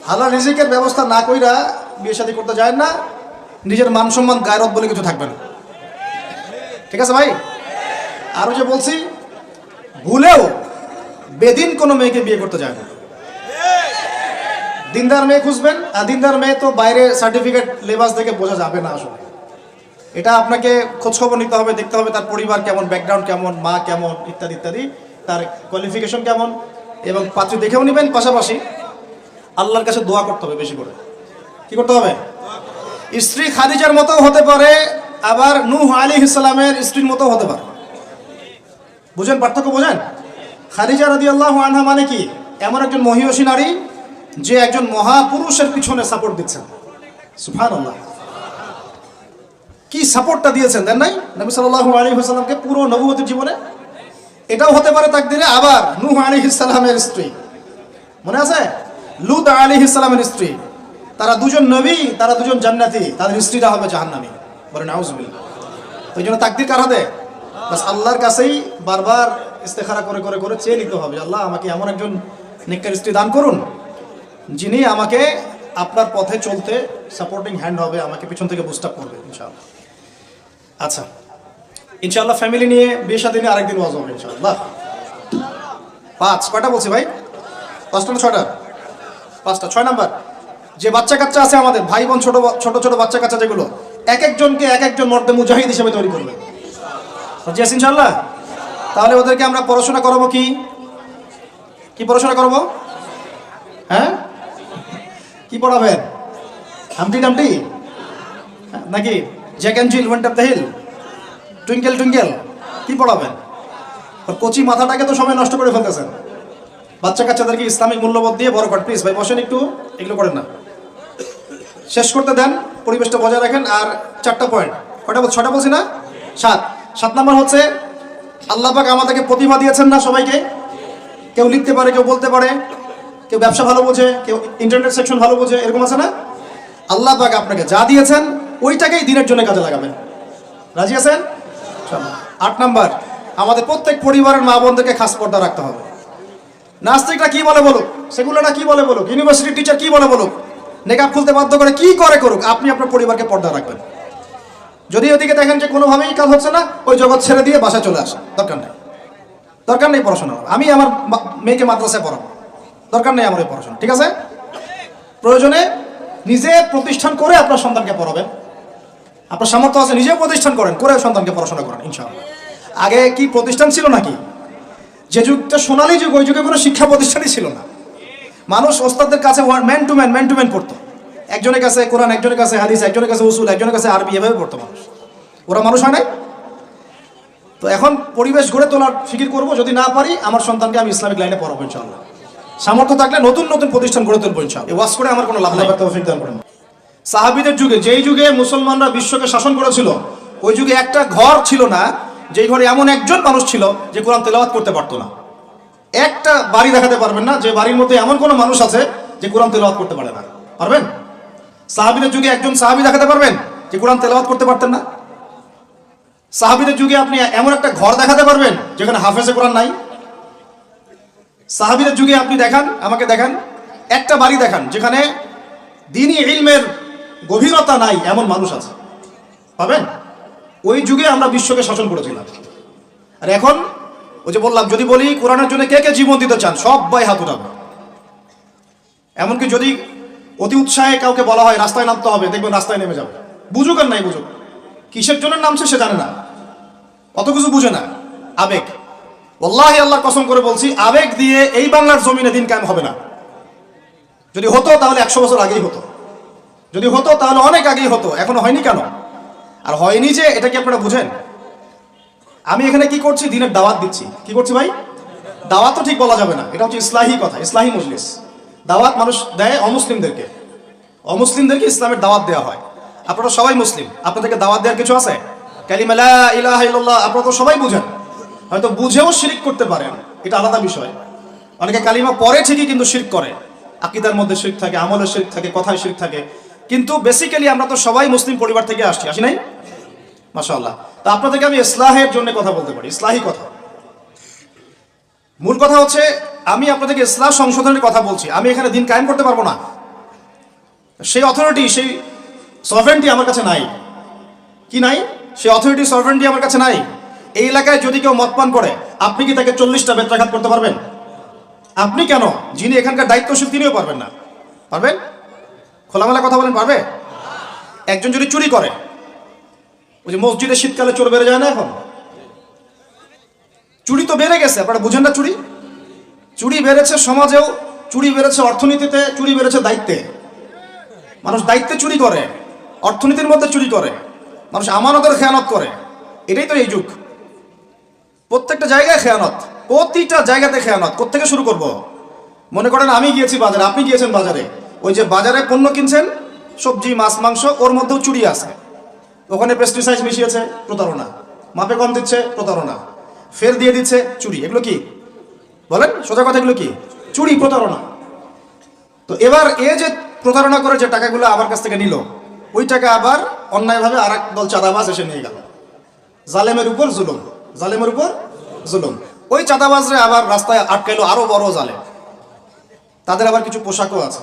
হালাল রিজিকের ব্যবস্থা না কইরা বিয়ে শাদী করতে যায় না, নিজের মান সম্মান গায়রত বলে কিছু থাকবে না। ঠিক আছে ভাই? আরো যে বলছি, ভুলেও বেদিন কোনো মেয়েকে বিয়ে করতে যায় না। দিনদার মেয়ে খুঁজবেন, আর দিনদার মেয়ে তো বাইরে সার্টিফিকেট লেবাস দেখে বোঝা যাবে না আসলে। এটা আপনাকে খোঁজখবর নিতে হবে, দেখতে হবে তার পরিবার কেমন, ব্যাকগ্রাউন্ড কেমন, মা কেমন, ইত্যাদি ইত্যাদি, তার কোয়ালিফিকেশন কেমন, এবং পাত্রী দেখেও নেবেন। পাশাপাশি আল্লাহর কাছে দোয়া করতে হবে বেশি করে। কি করতে হবে? স্ত্রী খাদিজার মতো হতে পারে, আবার নূহ আলাইহিস সালামের স্ত্রীর মতো হতে পারে। বুঝেন পার্থক্য? বোঝেন? খাদিজা রাদিয়াল্লাহু আনহা মানে কি? এমন একজন মহিয়সী নারী যে একজন মহাপুরুষের পিছনে সাপোর্ট দিচ্ছেন। সুবহানাল্লাহ, কি সাপোর্টটা দিয়েছেন, দেন নাই নবী সাল্লাল্লাহু আলাইহি ওয়াসাল্লামকে পুরো নবুয়তের জীবনে। এটাও হতে পারে তাকদিরে। আবার নূহ আলাইহিস সালামের স্ত্রী, মনে আছে? লূত আলাইহিস সালামের স্ত্রী, তারা দুজন নবী, তারা দুজন জান্নাতি, তাদের স্ত্রীরা হবে জাহান্নামী। বলেন নাউজুবিল্লাহ। তো এই জন্য তাকদির কার হাতে? বাস আল্লাহর কাছেই বারবার ইস্তেখারা করে করে করে চেয়ে নিতে হবে, আল্লাহ আমাকে এমন একজন নেককার স্ত্রী দান করুন যিনি আমাকে আপনার পথে চলতে সাপোর্টিং হ্যান্ড হবে, আমাকে পিছন থেকে বুস্ট আপ করবে ইনশাআল্লাহ। আচ্ছা, ইনশাআল্লাহ ফ্যামিলি নিয়ে বিয়ে শাদী নিয়ে আরেকদিন ওয়াজ হবে ইনশাআল্লাহ। 5, কয়টা বলছি ভাই? 5টা না 6টা? 5টা। 6 নাম্বার, যে বাচ্চা কাচ্চা আছে আমাদের, ভাই বোন, ছোট ছোট বাচ্চা কাচ্চা যেগুলো, এক একজনকে এক একজন মর্দে মুজাহিদ হিসেবে তৈরি করবে। রাজি আছেন ইনশাআল্লাহ? তাহলে ওদেরকে আমরা পড়াশোনা করাবো কি? কি পড়াশোনা করাবো? হ্যাঁ, কি পড়াবেন? হামটি ডামটি নাকি Jack and Jill went up the hill, twinkle twinkle? কি পড়াবেন? কচি মাথাটাকে তো সময় নষ্ট করে ফেলতেছেন। বাচ্চা কাচ্চাদেরকে ইসলামিক মূল্যবোধ দিয়ে বড় করেন। প্লিজ ভাই বসেন একটু, এগুলো করেন না। শেষ করতে দেন, পরিবেশটা বজায় রাখেন। আর 4টা পয়েন্ট, কয়টা বলছি? 6টা বলছি না? 7 নাম্বার হচ্ছে, আল্লাহ পাক আমাদেরকে প্রতিভা দিয়েছেন না সবাইকে? কেউ লিখতে পারে, কেউ বলতে পারে, কেউ ব্যবসা ভালো বোঝে, কেউ ইন্টারনেট সেকশন ভালো বোঝে, এরকম আছে না? আল্লাহ পাক আপনাকে যা দিয়েছেন ওইটাকেই দিনের জন্য কাজে লাগাবেন। রাজি আছেন? 8 নাম্বার, আমাদের প্রত্যেক পরিবারের মা বোনদেরকে খাস পর্দা রাখতে হবে। নাস্তিকরা কি বলে বলুক, সেগুলোরা কি বলে বলুক, ইউনিভার্সিটির টিচার কি বলে বলুক, নেকাব খুলতে বাধ্য করে কি করে করুক, আপনি আপনার পরিবারকে পর্দা রাখবেন। যদি ওদিকে দেখেন যে কোনোভাবেই কাজ হচ্ছে না, ওই জগৎ ছেড়ে দিয়ে বাসায় চলে আসেন। দরকার নেই পড়াশোনা। আমি আমার মেয়েকে মাদ্রাসায় পড়াবো, দরকার নেই আমার এই পড়াশোনা। ঠিক আছে? প্রয়োজনে নিজে প্রতিষ্ঠান করে আপনার সন্তানকে পড়াবেন। আপনার সামর্থ্য আছে, নিজে প্রতিষ্ঠান করেন, করে সন্তানকে পড়াশোনা করেন ইনশাআল্লাহ। আগে কি প্রতিষ্ঠান ছিল নাকি? যে যুগটা সোনালী যুগ, ওই যুগে কোনো শিক্ষা প্রতিষ্ঠানই ছিল না। মানুষ ওস্তাদের কাছে ম্যান টু ম্যান পড়তো। একজনের কাছে কোরআন, একজনের কাছে হাদিস, একজনের কাছে উসুল, একজনের কাছে আরবি, এভাবে পড়তো মানুষ। ওরা মানুষ হয় নাই? তো এখন পরিবেশ গড়ে তোলার ফিকির করবো। যদি না পারি, আমার সন্তানকে আমি ইসলামিক লাইনে পড়াবো ইনশাআল্লাহ। সামর্থ্য থাকলে নতুন নতুন প্রতিষ্ঠান গড়ে তুলবো ইনশাআল্লাহ। ওয়াজ করে আমার কোনো লাভ নাই। তৌফিক দান করেন। সাহাবীদের যুগে, যেই যুগে মুসলমানরা বিশ্বকে শাসন করেছিল, ওই যুগে একটা ঘর ছিল না যেই ঘরে এমন একজন মানুষ ছিল যে কোরআন তেলাওয়াত করতে পারতো না। একটা বাড়ি দেখাতে পারবেন না যে বাড়ির মধ্যে এমন কোনো মানুষ আছে যে কোরআন তেলাওয়াত করতে পারে না। পারবেন? সাহাবীদের যুগে একজন সাহাবী দেখাতে পারবেন যে কোরআন তেলাওয়াত করতে পারতেন না? সাহাবীদের যুগে আপনি এমন একটা ঘর দেখাতে পারবেন যেখানে হাফেজে কোরআন নাই? সাহাবীদের যুগে আপনি দেখান, আমাকে দেখান একটা বাড়ি দেখান যেখানে দ্বীনি ইলমের গভীরতা নাই এমন মানুষ আছে, পাবেন? ওই যুগে আমরা বিশ্বকে শাসন করেছিলাম। আর এখন ওই যে বললাম, যদি বলি কোরআনের জন্য কে কে জীবন দিতে চান, সবাই হাত উঠাবে। এমনকি যদি অতি উৎসাহে কাউকে বলা হয় রাস্তায় নামতে হবে, দেখবেন রাস্তায় নেমে যাবে, বুঝুক আর নাই বুঝুক। কিসের জন্য নামছে সে জানে না, অত কিছু বুঝে না, আবেগ। ওয়াল্লাহি আল্লাহর কসম করে বলছি, আবেগ দিয়ে এই বাংলার জমিনে দিন কায়েম হবে না। যদি হতো তাহলে 100 বছর আগেই হতো, যদি হতো তাহলে অনেক আগেই হতো। এখনো হয়নি কেন? আর হয়নি যে এটা কি আপনারা বুঝেন? আমি এখানে কি করছি? দিনের দাওয়াত দিচ্ছি। কি করছি ভাই? দাওয়াত তো ঠিক বলা যাবে না, এটা হচ্ছে ইসলাহি কথা, ইসলাহি মজলিস। দাওয়াত মানুষ দেয় অমুসলিমদেরকে, অমুসলিমদেরকে ইসলামের দাওয়াত দেওয়া হয়। আপনারা সবাই মুসলিম, আপনাদেরকে দাওয়াত দেওয়ার কিছু আছে? কালিমা লা ইলাহা ইল্লাল্লাহ আপনারা তো সবাই বুঝেন, হয়তো বুঝেও শিরক করতে পারেন, এটা আলাদা বিষয়। অনেকে কালিমা পড়ে ঠিকই কিন্তু শিরক করে, আকীদার মধ্যে শিরক থাকে, আমলের শিরক থাকে, কথায় শিরক থাকে। কিন্তু বেসিক্যালি আমরা তো সবাই মুসলিম পরিবার থেকে আসি নাই? মাশাআল্লাহ। তা আপনাদেরকে আমি ইসলাহের জন্য কথা বলতে পারি, ইসলাহি কথা। মূল কথা হচ্ছে আমি আপনাদেরকে ইসলাহ সংশোধনের কথা বলছি। আমি এখানে দিন কায়েম করতে পারবো না, সেই অথরিটি, সেই সভরেন্টি আমার কাছে নাই। কি নাই? সেই অথরিটি, সভরেন্টি আমার কাছে নাই। এই এলাকায় যদি কেউ মদ পান করে, আপনি কি তাকে 40টা বেত্রাঘাত করতে পারবেন? আপনি কেন, যিনি এখানকার দায়িত্বশীল তিনিও পারবেন না। পারবেন? খোলামেলা কথা বলেন, পারবে? একজন যদি চুরি করে, ওই যে মসজিদে শীতকালে চোর বেড়ে যায় না, এখন চুরি তো বেড়ে গেছে, আপনারা বুঝেন না? চুরি বেড়েছে সমাজেও, চুরি বেড়েছে অর্থনীতিতে, চুরি বেড়েছে দায়িত্বে। মানুষ দায়িত্বে চুরি করে, অর্থনীতির মধ্যে চুরি করে, মানুষ আমানতের খেয়ানত করে। এটাই তো এই যুগ। প্রত্যেকটা জায়গায় খেয়ানত, প্রতিটা জায়গাতে খেয়ানত। কোত্থেকে শুরু করব? মনে করেন আমি গিয়েছি বাজারে, আপনি গিয়েছেন বাজারে, ওই যে বাজারে পণ্য কিনছেন, সবজি মাছ মাংস, ওর মধ্যেও চুরি আছে। ওখানে পেস্টিসাইড মিশিয়েছে, প্রতারণা। মাপে কম দিচ্ছে, প্রতারণা। ফের দিয়ে দিচ্ছে, চুরি। এগুলো কি বলেন? সোজা কথা, এগুলো কি? চুরি, প্রতারণা। তো এবার এ যে প্রতারণা করে যে টাকাগুলো আমার কাছ থেকে নিল, ওই টাকা আবার অন্যায়ভাবে আর এক দল চাঁদাবাজ এসে নিয়ে গেল। জালেমের উপর জুলুম, জালেমের উপর জুলুম। ওই চাঁদাবাজরে আবার রাস্তায় আটকাইলো আরো বড় জালেম। তাদের আবার কিছু পোশাকও আছে,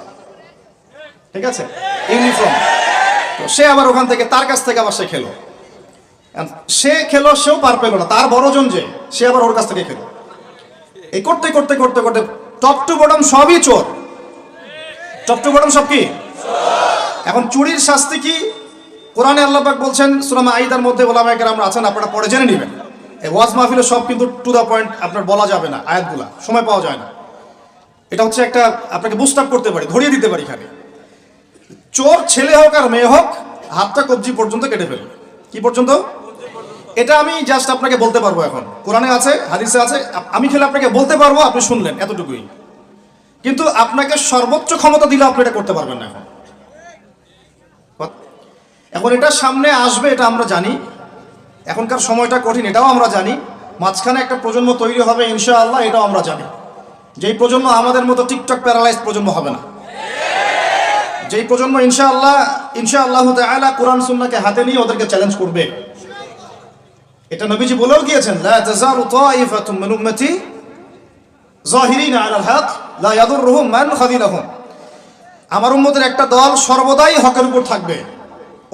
ঠিক আছে, ইউনিফর্ম। তো সে আবার ওখান থেকে, তার কাছ থেকে আবার সে খেলো। সে খেলো, সেও পার পেলো না, তার বড়জন যে, সে আবার ওর কাছ থেকে খেলো। এই করতে করতে করতে করতে টপ টু বটম সবই চোর। টপ টু বটম সব কি? এখন চুরির শাস্তি কি? কোরআনে আল্লাহ পাক বলছেন সূরা মাঈদার মধ্যে, ওলামায়ে কেরাম আছেন, আপনারা পড়ে জেনে নেবেন। এই ওয়াজ মাহফিলে সব কিন্তু টু দা পয়েন্ট আপনার বলা যাবে না, আয়াতগুলা সময় পাওয়া যায় না। এটা হচ্ছে একটা আপনাকে বুস্ট আপ করতে পারি, ধরিয়ে দিতে পারি খালি। চোর ছেলে হোক আর মেয়ে হোক, হাতটা কবজি পর্যন্ত কেটে ফেলবে। কি পর্যন্ত? এটা আমি জাস্ট আপনাকে বলতে পারবো। এখন কোরআনে আছে, হাদিসে আছে, আমি খেলে আপনাকে বলতে পারবো, আপনি শুনলেন, এতটুকুই। কিন্তু আপনাকে সর্বোচ্চ ক্ষমতা দিলে আপনি এটা করতে পারবেন না। এখন এটা সামনে আসবে, এটা আমরা জানি। এখনকার সময়টা কঠিন, এটাও আমরা জানি। মাঝখানে একটা প্রজন্ম তৈরি হবে ইনশাআল্লাহ, এটাও আমরা জানি। যেই প্রজন্ম আমাদের মতো টিকটক প্যারালাইজ প্রজন্ম হবে না, যেই প্রজন্ম ইনশাআল্লাহ তাআলা কোরআন সুন্নাহকে হাতে নিয়ে ওদেরকে চ্যালেঞ্জ করবে। এটা নবীজি বলেও গিয়েছেন, লা তাযালু তাইফাতুম মিন উম্মতি যাহিরিনা আলাল হক লা ইয়াদুররুহুম মান খাযিলাহুম। আমার উম্মতের একটা দল সর্বদাই হকের উপর থাকবে।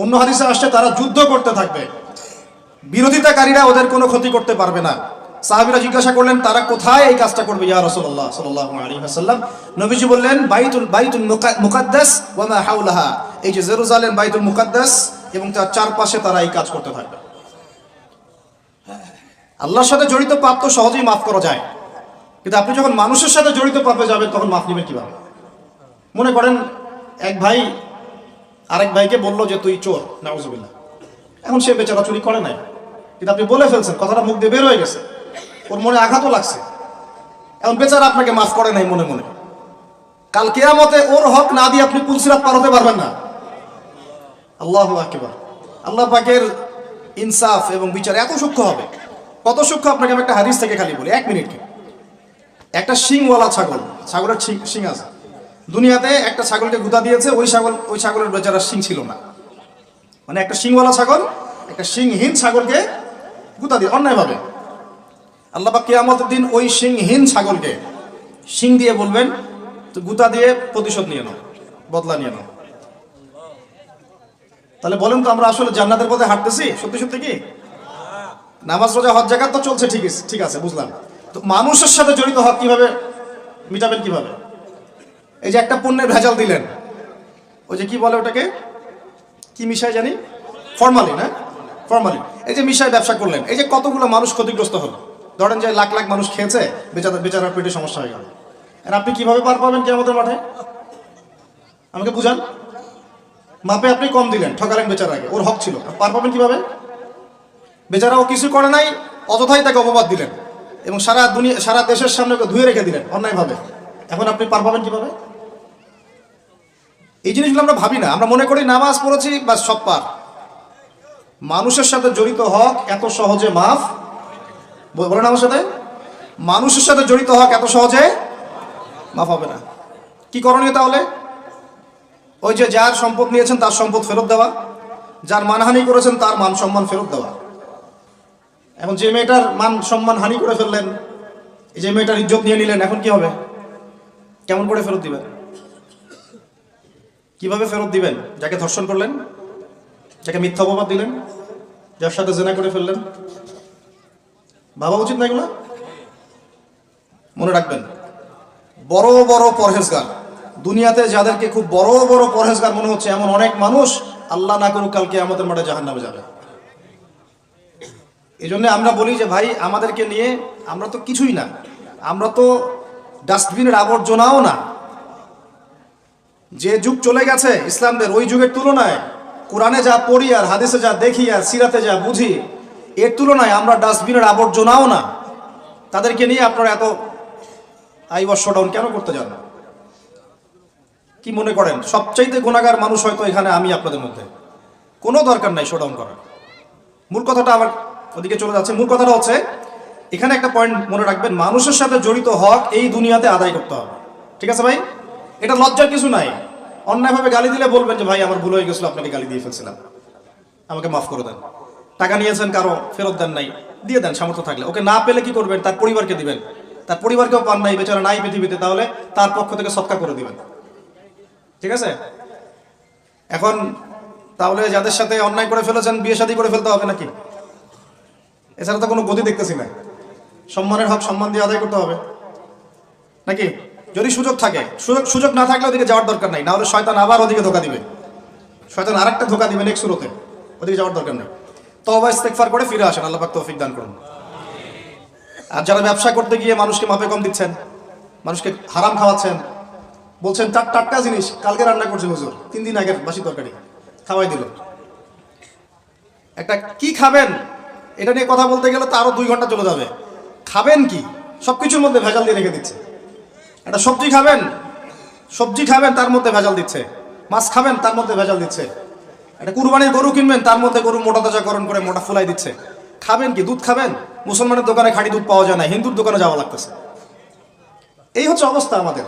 অন্য হাদিসে আসছে তারা যুদ্ধ করতে থাকবে, বিরোধিতাকারীরা ওদের কোনো ক্ষতি করতে পারবে না। সাহাবীরা জিজ্ঞাসা করলেন, তারা কোথায় এই কাজটা করবে ইয়া রাসূলুল্লাহ সাল্লাল্লাহু আলাইহি ওয়াসাল্লাম? নবীজি বললেন, বাইতুল মুকাদ্দাস ওয়া মা হাওলাহা। এই যে জেরুজালেম, বাইতুল মুকাদ্দাস এবং তার চারপাশে তারা এই কাজ করতে থাকবে। আল্লাহর সাথে জড়িত পাপ তো সহজেই মাফ করা যায়, কিন্তু আপনি যখন মানুষের সাথে জড়িত পাপে যাবেন তখন মাফ নেবেন কিভাবে? মনে করেন এক ভাই আরেক ভাইকে বললো যে তুই চোর, নাউজুবিল্লাহ। এখন সে বেচারা চুরি করে নাই, কিন্তু আপনি বলে ফেলছেন, কথাটা মুখ দিয়ে বের হয়ে গেছে, ওর মনে আঘাতও লাগছে। এখন বেচারা আপনাকে মাফ করে নাই মনে মনে। কাল কিয়ামতে ওর হক না দিয়ে আপনি পুলসিরাত পার হতে পারবেন না। আল্লাহু আকবার। আল্লাহ পাকের ইনসাফ এবং বিচার এত সূক্ষ্ম হবে। কত সূক্ষ্ম আপনাকে আমি একটা হাদিস থেকে খালি বলি, 1 মিনিট। একটা শিংওয়ালা ছাগল, ছাগলের শিং আছে। দুনিয়াতে একটা ছাগলকে গুঁতা দিয়েছে, ওই ছাগলের বেচারার শিং ছিল না। মানে একটা শিংওয়ালা ছাগল একটা শিংহীন ছাগলকে গুতা দিয়ে অন্যায়ভাবে। আল্লাহ পাক কিয়ামতের দিন ওই শিংহীন ছাগলকে শিং দিয়ে বলবেন, তো গুতা দিয়ে প্রতিশোধ নিয়ে নাও, বদলা নিয়ে নাও। তাহলে বলেন তো আমরা আসলে জান্নাতের পথে হাঁটতেছি সত্যি সত্যি কি? নামাজ রোজা হজ জাকাত তো চলছে, ঠিক আছে বুঝলাম, তো মানুষের সাথে জড়িত হক কিভাবে মিটাবেন কিভাবে? এই যে একটা পণ্যের ভেজাল দিলেন, ওই যে কি বলে ওটাকে, কি মিশাই জানি, ফরমালিন, হ্যাঁ ফরমালিন, এই যে মিশাই ব্যবসা করলেন, এই যে কতগুলো মানুষ ক্ষতিগ্রস্ত হলো। ধরেন যে লাখ লাখ মানুষ খেয়েছে, বেচারার পেটে সমস্যা হয়ে গেল। আর আপনি কিভাবে পার পাবেন কিয়ামতের মাঠে? আমাকে বুঝান। মাপে আপনি কম দিলেন, ঠকালেন বেচারাকে, ওর হক ছিল, পার পাবেন কিভাবে? বেচারা ও কিছু করে নাই, অযথাই তাকে অপবাদ দিলেন এবং সারা দেশের সামনে ওকে ধুয়ে রেখে দিলেন অন্যায়ভাবে। এখন আপনি পার পাবেন কিভাবে? এই জিনিসগুলো আমরা ভাবি না, আমরা মনে করি নামাজ পড়েছি বাস সব পার। মানুষের সাথে জড়িত হক এত সহজে মাফ, বলেন আমার সাথে, মানুষের সাথে জড়িত হক এত সহজে মাফ হবে না। কি করণীয় তাহলে? ওই যে যার সম্পদ নিয়েছেন তার সম্পদ ফেরত দেওয়া, যার মানহানি করেছেন তার মান সম্মান ফেরত দেওয়া। এখন যে মেয়েটার মান সম্মান হানি করে ফেললেন, এই যে মেয়েটার ইজ্জত নিয়ে নিলেন, এখন কি হবে? কেমন করে ফেরত দিবেন? কিভাবে ফেরত দিবেন? যাকে ধর্ষণ করলেন, যাকে মিথ্যা অপবাদ দিলেন, যার সাথে জেনা করে ফেললেন, ভাবা উচিত না এগুলো? মনে রাখবেন, বড় বড় পরহেজগার, দুনিয়াতে যাদেরকে খুব বড় বড় পরহেজগার মনে হচ্ছে, এমন অনেক মানুষ আল্লাহ না করুক কালকে আমাদের মাঠে জাহান্নামে যাবে। এই জন্য আমরা বলি যে ভাই আমাদেরকে নিয়ে আমরা তো কিছুই না, আমরা তো ডাস্টবিনের আবর্জনাও না। যে যুগ চলে গেছে ইসলামদের, ওই যুগের তুলনায় কোরআনে যা পড়ি আর হাদিসে যা দেখি আর সিরাতে যা বুঝি, এর তুলনায় আমরা ডাস্টবিনের আবর্জনাও না। তাদেরকে নিয়ে আপনারা এত আইওয়াস শোডাউন কেন করতে যান? কি মনে করেন সবচাইতে গুনাহগার মানুষ হয়তো এখানে আমি আপনাদের মধ্যে? কোনো দরকার নাই শোডাউন করার। মূল কথাটা আবার ওদিকে চলে যাচ্ছে। মূল কথাটা হচ্ছে এখানে একটা পয়েন্ট মনে রাখবেন, মানুষের সাথে জড়িত হক এই দুনিয়াতে আদায় করতে হবে। ঠিক আছে ভাই, এটা লজ্জার কিছু নাই। অন্যায়ভাবে গালি দিলে বলবেন যে ভাই আমার ভুল হয়ে গেছিল, আপনাকে গালি দিয়ে ফেলছিলাম, আমাকে মাফ করে দেন। টাকা নিয়েছেন কারো, ফেরত দেন নাই, দিয়ে দেন সামর্থ্য থাকলে। ওকে না পেলে কি করবেন? তার পরিবারকে দিবেন। তার পরিবারকেও পান নাই, বেচারা নাই পৃথিবীতে, তাহলে তার পক্ষ থেকে সৎকার করে দিবেন। ঠিক আছে? এখন তাহলে যাদের সাথে অন্যায় করে ফেলেছেন বিয়ে শাদী করে ফেলতে হবে নাকি? এছাড়া তো কোনো গতি দেখতেছি না। সম্মানের হক সম্মান দিয়ে আদায় করতে হবে নাকি? যদি সুযোগ থাকে, সুযোগ না থাকলে ওদিকে যাওয়ার দরকার নাই, না হলে শয়তান আবার ওদিকে ধোকা দিবে। শয়তান আরেকটা ধোকা দিবে নেক্সট সুরতে, ওদিকে যাওয়ার দরকার নেই। তওবা ইস্তেগফার করে ফিরে আসেন, আল্লাহ পাক তৌফিক দান করুন। আর যারা ব্যবসা করতে গিয়ে মানুষকে মাপে কম দিচ্ছেন, মানুষকে হারাম খাওয়াচ্ছেন, বলছেন টাটকা জিনিস কালকে রান্না করছে হুজুর, 3 দিন আগের বাসি তরকারি খাওয়াই দিল। একটা কি খাবেন এটা নিয়ে কথা বলতে গেলে তো আরো 2 ঘন্টা চলে যাবে। খাবেন কি? সবকিছুর মধ্যে ভেজাল দিয়ে রেখে দিচ্ছে। একটা সবজি খাবেন তার মধ্যে ভেজাল দিচ্ছে, মাছ খাবেন তার মধ্যে ভেজাল দিচ্ছে, একটা কুরবানির গরু কিনবেন তার মধ্যে গরু মোটা তাজাকরণ করে মোটা ফুলাই দিচ্ছে। খাবেন কি? দুধ খাবেন? মুসলমানের দোকানে খাঁটি দুধ পাওয়া যায় না, হিন্দুর দোকানে যাওয়া লাগতেছে। এই হচ্ছে অবস্থা আমাদের।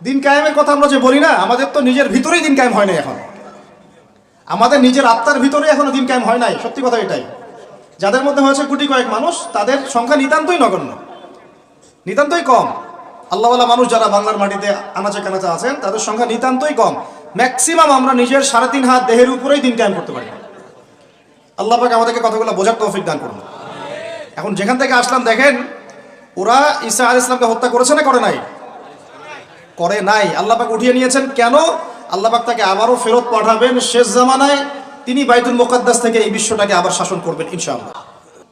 দিন কায়েমের কথা আমরা যে বলি না, আমাদের তো নিজের ভিতরেই দিন কায়েম হয় নাই এখন। আমাদের নিজের আত্মার ভিতরে এখনো দিন কায়েম হয় নাই। সত্যি কথা এটাই। যাদের মধ্যে হয়েছে কোটি কয়েক মানুষ, তাদের সংখ্যা নিতান্তই নগণ্য, নিতান্তই কম। আল্লাহওয়ালা মানুষ যারা বাংলার মাটিতে আনাচে কানাচে আছেন, তাদের সংখ্যা নিতান্তই কম। ম্যাক্সিমাম আমরা নিজের 3.5 হাত দেহের উপরেই দিন কায়েম করতে পারি। আল্লাহ পাক আমাদেরকে কথাগুলো বোঝার তৌফিক দান করুন। এখন যেখান থেকে আসলাম দেখেন, ওরা ঈসা আলাইহিস সালামকে হত্যা করেছে না করে নাই? করে নাই। আল্লাহ পাক উঠিয়ে নিয়েছেন। কেন? আল্লাহ পাক তাকে আবারও ফেরত পাঠাবেন শেষ জামানায়। তিনি বাইতুল মুকাদ্দাস থেকে এই বিশ্বটাকে আবার শাসন করবেন ইনশাআল্লাহ।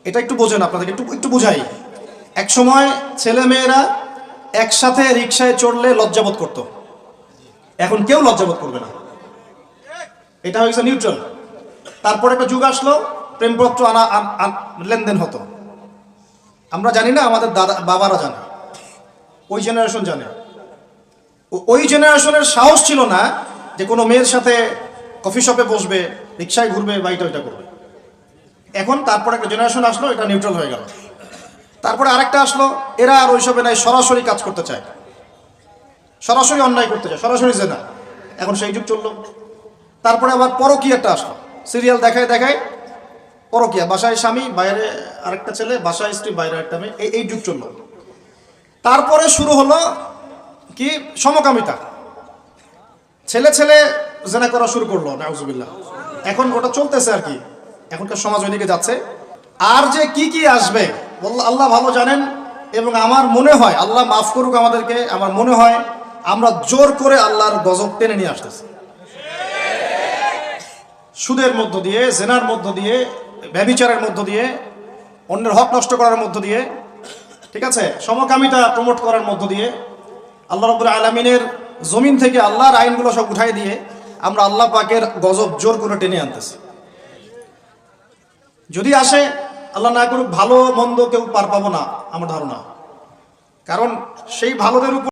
এটা একটু বোঝেন, আপনাদেরকে একটু বুঝাই। এক সময় ছেলে মেয়েরা একসাথে রিকশায় চড়লে লজ্জাবোধ করত, এখন কেউ লজ্জাবোধ করবে না। এটা হয়েছে নিউট্রাল। তারপর একটা যুগ আসলো, প্রেমপত্র লেনদেন হতো। আমরা জানি না, আমাদের বাবারা জানে, ওই জেনারেশন জানে। ওই জেনারেশনের সাহস ছিল না যে কোনো মেয়ের সাথে কফি শপে বসবে, রিক্সায় ঘুরবে বা এটা করবে। এখন তারপর একটা জেনারেশন আসলো, এটা নিউট্রাল হয়ে গেল। তারপরে আরেকটা আসলো, এরা আর ওইসবে নাই, সরাসরি কাজ করতে চায়, সরাসরি অন্যায় করতে চায়, সরাসরি জেনা। এখন সেই যুগ চললো। তারপরে আবার পরকীয়া একটা আসলো, সিরিয়াল দেখায় পরকিয়া, বাসায় স্বামী বাইরে আরেকটা ছেলে, বাসায় স্ত্রী বাইরে একটা মেয়ে, এই যুগ চলল। তারপরে শুরু হলো কি সমকামিতা, ছেলে ছেলে জেনা করা শুরু করলো, নাউজুবিল্লাহ। এখন ওটা চলতেছে আর কি, এখনকার সমাজ ওইদিকে যাচ্ছে। আর যে কি কি আসবে আল্লাহ ভালো জানেন, এবং আমার মনে হয়, আল্লাহ মাফ করুক আমাদেরকে, আমার মনে হয় আমরা জোর করে আল্লাহর গজব টেনে নিয়ে আসতেছি। সুদের মধ্য দিয়ে, জেনার মধ্য দিয়ে, ব্যভিচারের মধ্য দিয়ে, অন্যের হক নষ্ট করার মধ্য দিয়ে, ঠিক আছে, সমকামিতা প্রমোট করার মধ্য দিয়ে, আল্লাহ রাব্বুল আলামিনের জমিন থেকে আল্লাহর আইনগুলো সব উঠাই দিয়ে আমরা আল্লাহ পাকের গজব জোর করে টেনে আনতেছি। যদি আসে, আল্লাহ না করুক, ভালো মন্দ কেউ পার পাবো না আমার ধারণা, কারণ সেই ভালোদের উপর